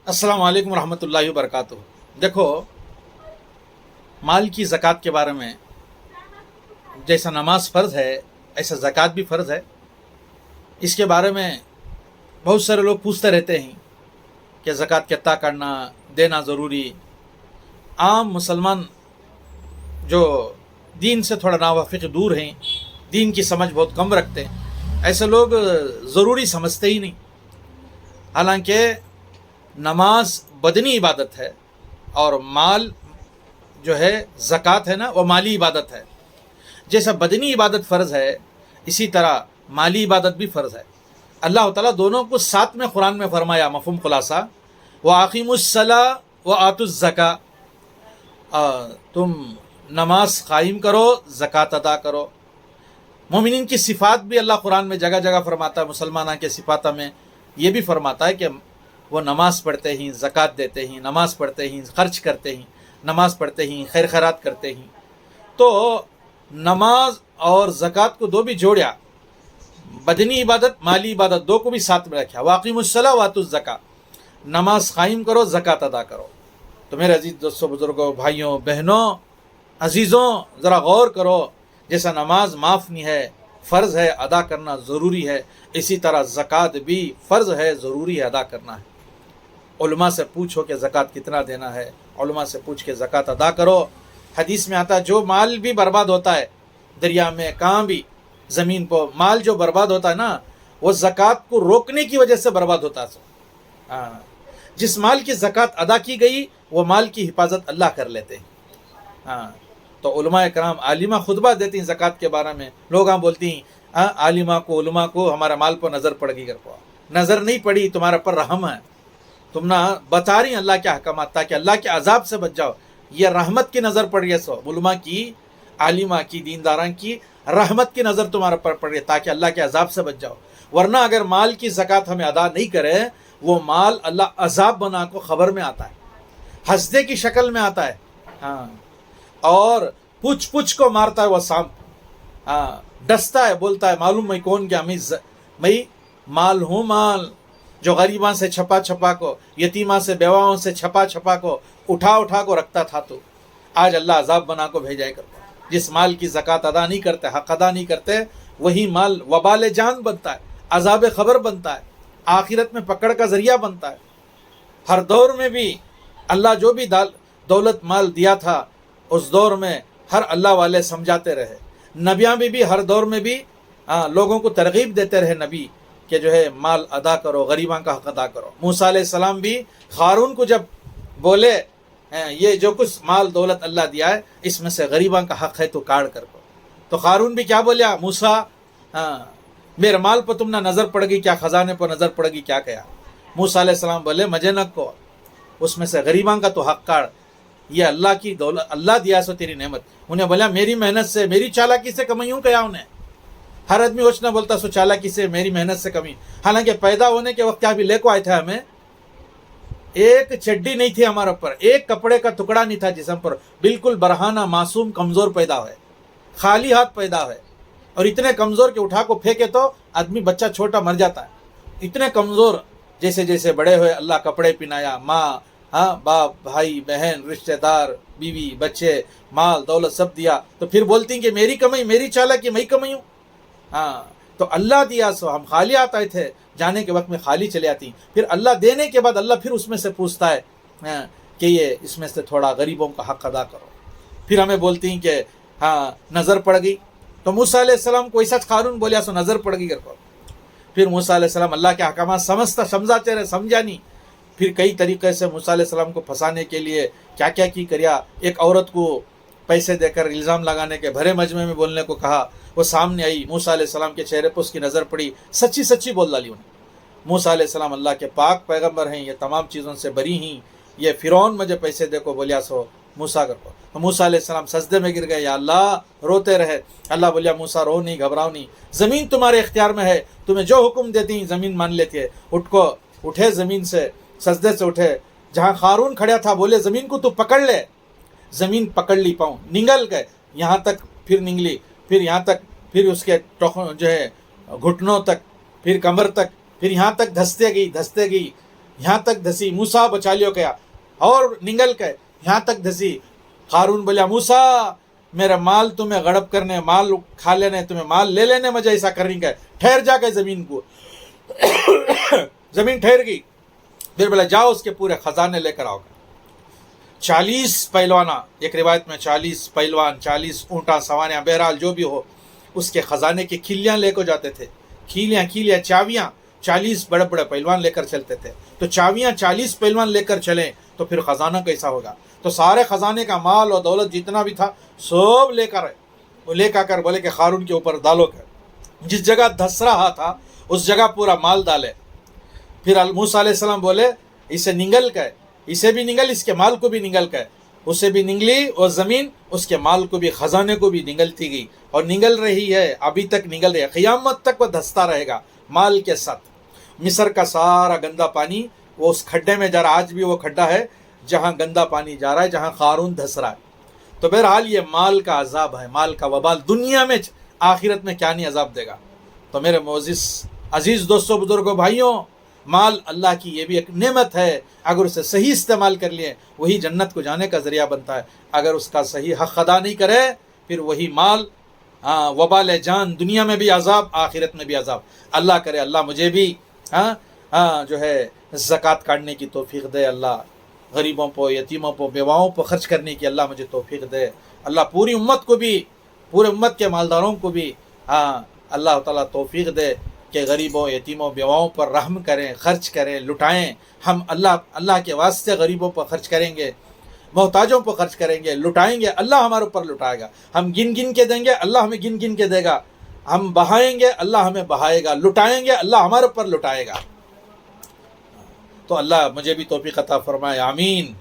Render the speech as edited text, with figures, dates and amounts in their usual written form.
अस्सलाम वालेकुम रहमतुल्लाहि वबरकातुहू। देखो, माल की ज़कात के बारे में, जैसा नमाज फ़र्ज़ है ऐसा ज़कात भी फ़र्ज़ है। इसके बारे में बहुत सारे लोग पूछते रहते हैं कि ज़कात कितना करना, देना ज़रूरी। आम मुसलमान जो दीन से थोड़ा नावाफ़िक़ दूर हैं, दीन की समझ बहुत कम रखते हैं, ऐसे लोग ज़रूरी समझते ही नहीं। हालांकि नमाज बदनी इबादत है और माल जो है ज़कात है ना, वो माली इबादत है। जैसा बदनी इबादत फ़र्ज़ है, इसी तरह माली इबादत भी फ़र्ज़ है। अल्लाह ताला दोनों को साथ में कुरान में फरमाया, मफ़हूम खुलासा, व आक़िमुस्सला व आतुज़्ज़का, तुम नमाज कायम करो, ज़कात अदा करो। मोमिनीन की सिफ़ात भी अल्लाह कुरान में जगह जगह फरमाता है। मुसलमाना के सिफ़ात में ये भी फरमाता है कि वो नमाज़ पढ़ते ही, ज़कात देते ही, नमाज़ पढ़ते ही, ख़र्च करते ही, नमाज़ पढ़ते ही, खैर खैरात करते ही। तो नमाज और ज़कात को दो भी जोड़ा, बदनी इबादत माली इबादत दो को भी साथ में रखा। वाक़िमुस्सला वातुज़्ज़का, नमाज कायम करो, ज़कात अदा करो। तो मेरे अजीज़ दोस्तों, बुज़ुर्गों, भाइयों, बहनों, अजीज़ों, ज़रा गौर करो। जैसा नमाज माफ़ नहीं है, फ़र्ज़ है, अदा करना ज़रूरी है, इसी तरह ज़कात भी फ़र्ज़ है, ज़रूरी है, अदा करना है। उलमा से पूछो कि ज़कात कितना देना है, उलमा से पूछ के ज़कात अदा करो। हदीस में आता है, जो माल भी बर्बाद होता है, दरिया में, कहाँ भी, ज़मीन पर माल जो बर्बाद होता है ना, वो ज़कात को रोकने की वजह से बर्बाद होता है। हाँ, जिस माल की ज़कात अदा की गई, वो माल की हिफाजत अल्लाह कर लेते हैं। हाँ, तो उलमा कराम आलिमा खुतबा देती हैं ज़कात के बारे में। लोग हाँ बोलती हैं, हाँ आलिमा को, उलमा को हमारा माल पर नज़र पड़ गई। कर को नज़र नहीं पड़ी, तुम्हारा पर रहम है। तुम ना बता रही अल्लाह के अहकामात, ताकि अल्लाह के अजाब से बच जाओ। ये रहमत की नज़र पड़ रही है। सो उलमा की, आलिमा की, दीनदारां की रहमत की नज़र तुम्हारे पर पड़ रही है, ताकि अल्लाह के अजाब से बच जाओ। वरना अगर माल की ज़कात हमें अदा नहीं करे, वो माल अल्लाह अजाब बना को खबर में आता है, हंसदे की शक्ल में आता है। हाँ, और पूछ पूछ को मारता है वो सांप। हाँ, डसता है, बोलता है, मालूम मैं कौन क्या, मैं माल हूँ, माल जो गरीबा से छपा छपा को, यतीमा से, बेवाओं से छपा छपा को, उठा उठा को रखता था। तो आज अल्लाह अजाब बना को भेजाए कर। जिस माल की ज़कात अदा नहीं करते, हक़ अदा नहीं करते, वही माल वबाल जान बनता है, अजाब खबर बनता है, आखिरत में पकड़ का ज़रिया बनता है। हर दौर में भी अल्लाह जो भी दौलत माल दिया था, उस दौर में हर अल्लाह वाले समझाते रहे। नबियाँ भी हर दौर में भी लोगों को तरगीब देते रहे नबी, कि जो है माल अदा करो, गरीबां का हक़ अदा करो। मूसा अलैहिस्सलाम भी हारून को जब बोले, ये जो कुछ माल दौलत अल्लाह दिया है, इसमें से गरीबां का हक़ है तो काट कर को। तो हारून भी क्या बोलिया, मूसा, मेरे माल पर तुमने नज़र पड़ गई क्या, ख़जाने पर नज़र पड़ गई क्या कहा। मूसा अलैहिस्सलाम बोले, मजे न को, उसमें से गरीबां का तो हक़ काट, ये अल्लाह की दौलत, अल्लाह दिया सो तेरी नेमत। उन्हें बोला, मेरी मेहनत से, मेरी चालाकी से कमाई हूँ क्या। उन्हें हर आदमी ओछना बोलता सो चालाकी से, मेरी मेहनत से कमी। हालांकि पैदा होने के वक्त क्या भी लेको आए थे, हमें एक चड्डी नहीं थी हमारे ऊपर, एक कपड़े का टुकड़ा नहीं था जिसम पर। बिल्कुल बरहाना, मासूम, कमज़ोर पैदा हुए, खाली हाथ पैदा हुए, और इतने कमज़ोर के उठा को फेंके तो आदमी, बच्चा छोटा मर जाता है। इतने कमज़ोर, जैसे जैसे बड़े हुए अल्लाह कपड़े पिनाया, माँ, हाँ, बाप, भाई, बहन, रिश्तेदार, बीवी, बच्चे, माल दौलत सब दिया, तो फिर बोलती हैं कि मेरी कमाई, मेरी चालाकी, मैं कमाई हूँ। हाँ, तो अल्लाह दिया सो हम खाली हाथ आए थे, जाने के वक्त में खाली चले आती। फिर अल्लाह देने के बाद अल्लाह फिर उसमें से पूछता है, कि ये इसमें से थोड़ा गरीबों का हक़ अदा करो। फिर हमें बोलती हैं कि हाँ नज़र पड़ गई। तो मूसा अलैहिस्सलाम को ऐसा कानून बोलिया सो नज़र पड़ गई कर को। फिर मूसा अलैहिस्सलाम अल्लाह के अहकाम समझाते रहे, समझा नहीं। फिर कई तरीक़े से मूसा अलैहिस्सलाम को फंसाने के लिए क्या क्या की करिया। एक औरत को पैसे देकर इल्ज़ाम लगाने के, भरे मजमे में बोलने को कहा, वो सामने आई, मूसा अलैहिस्सलाम के चेहरे पर उसकी नज़र पड़ी, सच्ची सच्ची बोल डाली उन्हें। मूसा अलैहिस्सलाम अल्लाह के पाक पैगम्बर हैं, ये तमाम चीज़ों से बरी ही। ये फ़िरौन मुझे पैसे दे को बोलिया सो मूसा कर को। तो मूसा अलैहिस्सलाम सजदे में गिर गए, या अल्लाह, रोते रहे। अल्लाह बोलिया, मूसा रो नहीं, घबराओ नहीं, ज़मीन तुम्हारे इख्तियार में है, तुम्हें जो हुक्म देती ज़मीन मान लेती है। उठे ज़मीन से, सजदे से उठे। जहाँ हारून खड़ा था, बोले ज़मीन को तू पकड़ ले। ज़मीन पकड़ ली, पाँव निगल गए, यहाँ तक, फिर निगली, फिर यहाँ तक, फिर उसके जो है घुटनों तक, फिर कमर तक, फिर यहाँ तक धंसते गई, یہاں تک دھسی موسیٰ بچا لیو کیا اور نگل کے یہاں تک دھسی. قارون بولیا موسیٰ میرا مال تمہیں غڑب کرنے, مال کھا لینے, تمہیں مال لے لینے, مجھے ایسا کرنے کا, ٹھہر جا کے زمین کو. زمین ٹھہر گئی. پھر بولا جاؤ اس کے پورے خزانے لے کر آؤ. 40 پہلوانہ, ایک روایت میں 40 پہلوان, 40 اونٹا سواریاں, بہرحال جو بھی ہو, اس کے خزانے کی کھلیاں لے کو جاتے تھے. کھلیاں چاویاں 40 بڑے بڑے پہلوان لے کر چلتے تھے. تو چاویاں 40 پہلوان لے کر چلیں تو پھر خزانہ کیسا ہوگا. تو سارے خزانے کا مال اور دولت جتنا بھی تھا سب لے کر وہ لے کر بولے کہ قارون کے اوپر ڈالو کر. جس جگہ دھس رہا تھا اس جگہ پورا مال ڈالے. پھر موسیٰ علیہ السلام بولے اسے نگل کے, اسے بھی نگل, اس کے مال کو بھی نگل کے. اسے بھی نگلی اور زمین اس کے مال کو بھی, خزانے کو بھی نگلتی گئی اور نگل رہی ہے, ابھی تک نگل رہی ہے, قیامت تک وہ دھستا رہے گا مال کے ساتھ. مصر کا سارا گندا پانی وہ اس کھڈے میں جا رہا, آج بھی وہ کھڈا ہے جہاں گندا پانی جا رہا ہے, جہاں قارون دھس رہا ہے. تو بہرحال یہ مال کا عذاب ہے, مال کا وبال. دنیا میں آخرت میں کیا نہیں عذاب دے گا. تو میرے معزز عزیز دوستوں, بزرگوں, بھائیوں, مال اللہ کی یہ بھی ایک نعمت ہے. اگر اسے صحیح استعمال کر لیے وہی جنت کو جانے کا ذریعہ بنتا ہے. اگر اس کا صحیح حق ادا نہیں کرے پھر وہی مال وبال جان, دنیا میں بھی عذاب, آخرت میں بھی عذاب. اللہ کرے اللہ مجھے بھی جو ہے زکوٰۃ کاٹنے کی توفیق دے. اللہ غریبوں پہ, یتیموں پہ, بیواؤں پہ خرچ کرنے کی اللہ مجھے توفیق دے. اللہ پوری امت کو بھی, پورے امت کے مالداروں کو بھی اللہ تعالیٰ توفیق دے کہ غریبوں, یتیموں, بیواؤں پر رحم کریں, خرچ کریں, لٹائیں. ہم اللہ کے واسطے غریبوں پر خرچ کریں گے, محتاجوں پر خرچ کریں گے, لٹائیں گے, اللہ ہمارے اوپر لٹائے گا. ہم گن گن کے دیں گے, اللہ ہمیں گن گن کے دے گا. ہم بہائیں گے, اللہ ہمیں بہائے گا. لٹائیں گے, اللہ ہمارے اوپر لٹائے گا. تو اللہ مجھے بھی توفیق عطا فرمائے, آمین.